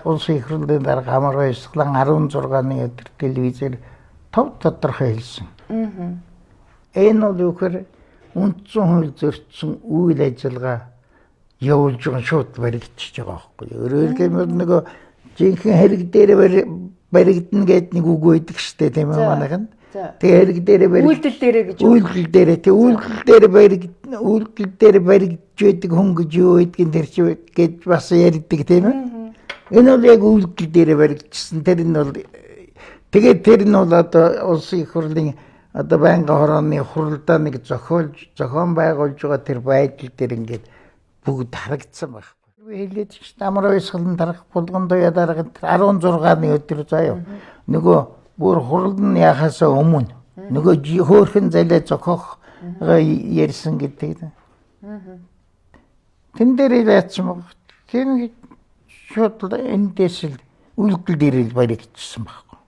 улсын их хурлын дарга амар баясгалан 16-ны өдөр телевизээр тов тодорхой хэлсэн. Энэ бол юу гэхээр үндсэн хууль зөрчсөн үйл ажиллагаа явуулж байгаа шууд баригдчихж байгаа байхгүй. Өөрөөр хэлбэл нөгөө жинхэнэ хэрэг дээр баригдана гэдэг нэг үг өгдөг штэ тийм ээ манайх нь. Тэгээ хэрэг дээр үйлдэл дээрээ гэж үйлдэл дээрээ тий үйлдэл дээр баригдж байдаг хүн гэж юу гэдгийг тэр чи гэж бас ярьдаг тийм ээ. Энэ бол яг үйлдэл дээрээ баригдчихсан. Тэр нь бол тэгээд тэр нь бол одоо улсын их хурлын одоо байнгын хорооны хуралдаа нэг зохион байгуулж байгаа тэр байдал дээр ингээд бүгд харагдсан байхгүй. Хэлээд ч амар ойсгалан дарах булган туяа дарга 16-ны өдөр заяа. Нөгөө бүр хурал нь яхасаа өмнө нөгөө хөөхөн залээ зохиох ярьсан гэдэг. Тэн дээр яатсан баг. Тэр шууд эндээс л үйлдэл дээр л баригдчихсан байхгүй.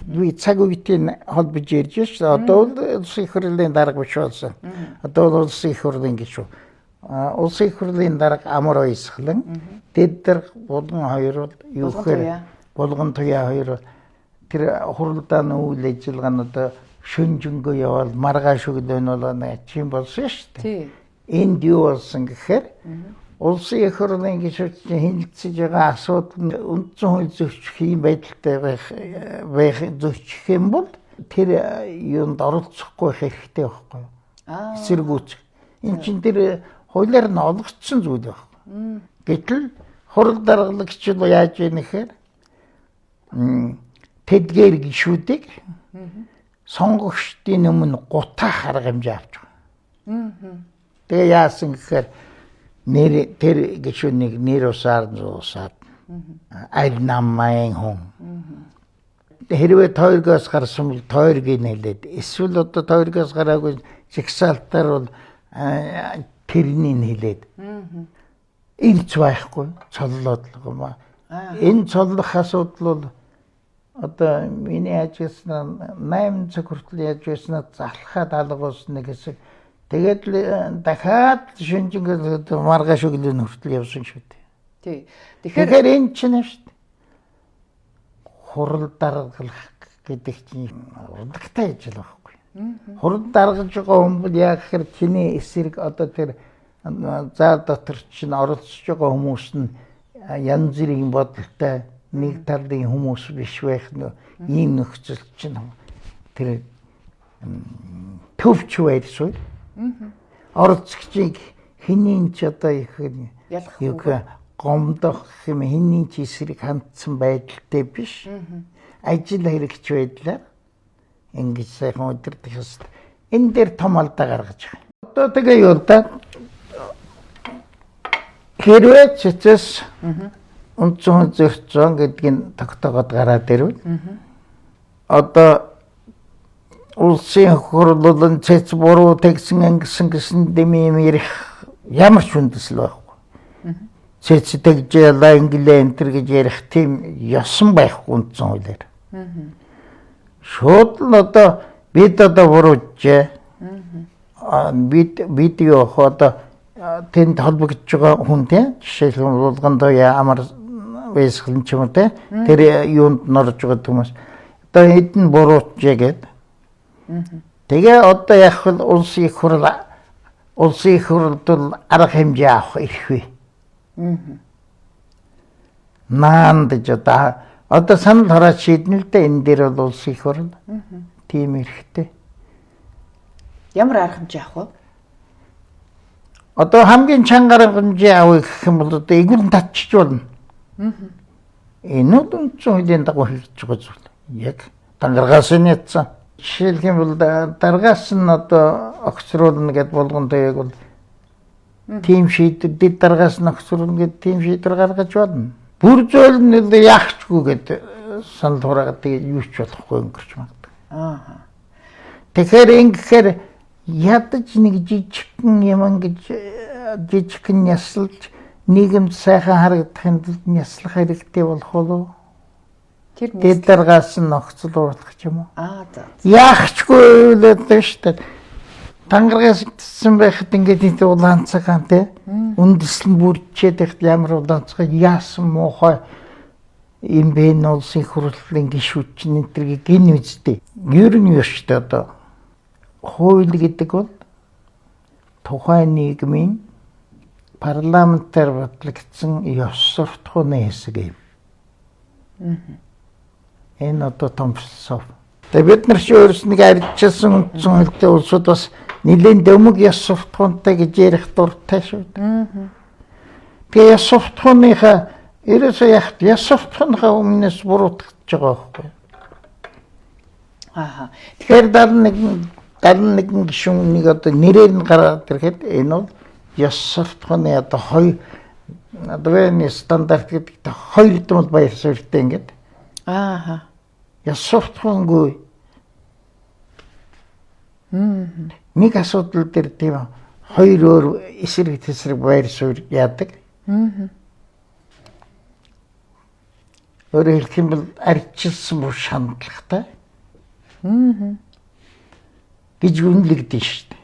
Би цаг үеийн холбож ярьж шүү. Одоо бол улсын их хурлын дарга биш болсон. Одоо бол улсын их хурлын гишүүн. Улсын их хурлын дарга амар баясгалан тэд булган хоёр бол юу гэхээр булган туяа хоёр тэр хуралдааны үйл ажиллагаанууд шөнжөнгөө явал маргааш өглөө бол ачим болсон шүү дээ. Энд юу болсон гэхээр улсын их хурлын гишүүдийн хилцэж байгаа асуудал үндсэн хууль зөрчих юм байдалтай байх зөрчих юм бол тэр юунд оролцохгүй хэрэгтэй байхгүй юу? Эсэргүүцэх. Энд чинь тэр хуулиар нь олгогдсон зүйл байхгүй. Гэтэл хурал даргалагч нь яаж вэ нэхээр тэдгээр гишүүдийг сонгогчдын өмнө гутаах арга хэмжээ авч байгаа. Тэгээ яасан гэхээр тэр гишүүнийг нэр усаар зуусаад аль намын хүн хэрвээ тойргоос гарсан бол тойргийг нэлээд эсвэл одоо тойргоос гараагүй жигсаалтаар бол тэрнийг хэлээд энэ байхгүй цоллоод л юм аа. Энэ цоллох асуудал бол одоо миний ажигласан 8 цаг хүртэл яаж байснаа залхаад алга болсны гэсэн. Тэгээд дахиад шөнжингөө маргааш өглөө хүртэл явсан шүү дээ. Тий. Тэгэхээр энэ чинь шүү дээ. Хурал даргалах гэдэг чинь урдагтай ажил байхгүй. Хурал даргалж байгаа хүн бол яг хэр чиний эсрэг одоо тэр заа дотор чинь оролцож байгаа хүмүүс нь янз бүрийн бодолтой нэг талын хүмүүс биш байх нь ийм нөхцөл чинь тэр төвч байрсуу. Оролцогчийг хэний ч одоо их юу гомдох юм хэний ч эсрэг хандсан байдалтай биш. Ажил хэрэгч байдлаар ингэж сайхан удирдах ёстой. Энэ дээр том алдаа гаргаж байгаа. Одоо тэгээ юу да хэрвээ цэцэс үндсэн зөрчсөн гэдгийг тогтоогод гараад ирвэл одоо улсын хурлын цэц буруу тэгсэн ангисан гэсэн дэми юм ярих ямар ч үндэслэл байхгүй. Цэц тэгж ялаа инглээ энтер гэж ярих тийм ёсон байхгүй үндсэн хуулиар. Шууд л одоо бид одоо буруучжээ. Бид юу одоо тэнд холбогдож байгаа хүн тийм жишээлбэл булган туяа амар баясгалан ч юм уу тэр юунд норж байгаа хүмүүс одоо хэдэн буруучжээ гэдэг. Тэгээ одоо яг л улсын их хурлд бол арга хэмжээ авах эрхвээ. Наанд ч одоо санал хурааж шийднэ л дээ энэ дээр бол улсын их хурл тийм эрхтэй. Ямар арга хэмжээ авах вэ? Одоо хамгийн чанга арга хэмжээ авах гэх юм бол одоо эгүүр татчих болно. Энэ үндсэн хуулийн дагуу хийж байгаа зүйл. Яг дангаргаас нь ятсан. Жишээлх юм бол даргаас нь одоо огцруулна гэд болгон таяг бол тим шийдвэр дэд даргаас нь огцруулна гэд тим шийдвэр гаргаж болно. Бүр зөөл нь яахчгүй гэд санал хураагаад тэгээд юу ч болохгүй өнгөрч магадгүй. Тэгэхээр ингэхээр ядаж нэг жижигхэн юм ингэж жижигхэн нясалж нийгэмд сайхан харагдахын тулд няслах хэрэгтэй болох уу? Тэр даргаас нь огцлуулах ч юм уу? Яахчгүй үлээд шүү дээ. Тангаргаас идсэн байхад ингээд энэ улаан цагаан те үндэслэн бүрдчихэд их ямар улаан цагаан яасан муухай энэ бэн улсын хурлын гишүүчин энтергийг гин үздэй. Ер нь юу ч одоо хууль гэдэг бол тухайн нийгмийн парламентаар батлагдсан ёс суртахууны хэсэг юм. Энэ одоо том философи. Тэгээд бид нар ч өөрснөө арчилсан үндсэн хөлтэй улсууд бас нэлээд дөмөг ёс суртахуунтай гэж ярих дуртай шүү дээ. Тэгээ ёс суртахууныхаа ерөөсөө яг ёс суртахууныхаа өмнөөс буруутгаж байгаа байхгүй. Ааха. Тэгэхээр 71 гишүүнийг одоо нэрээр нь гараад ирэхэд энэ бол ёс суртахууны одоо вэний стандарт гэдэг хоёр дэмэл баяр суурьтай ингээд. Ааха. Ёс суртахуунгүй. Нэг асуудал дээр тийм хоёр өөр эсрэг тесрэг баяр суурь яадаг. Өөрөөр хэлэх юм бол арчилсан бүх шаналлагатай. Гэж үнэлэгдэн шүү дээ.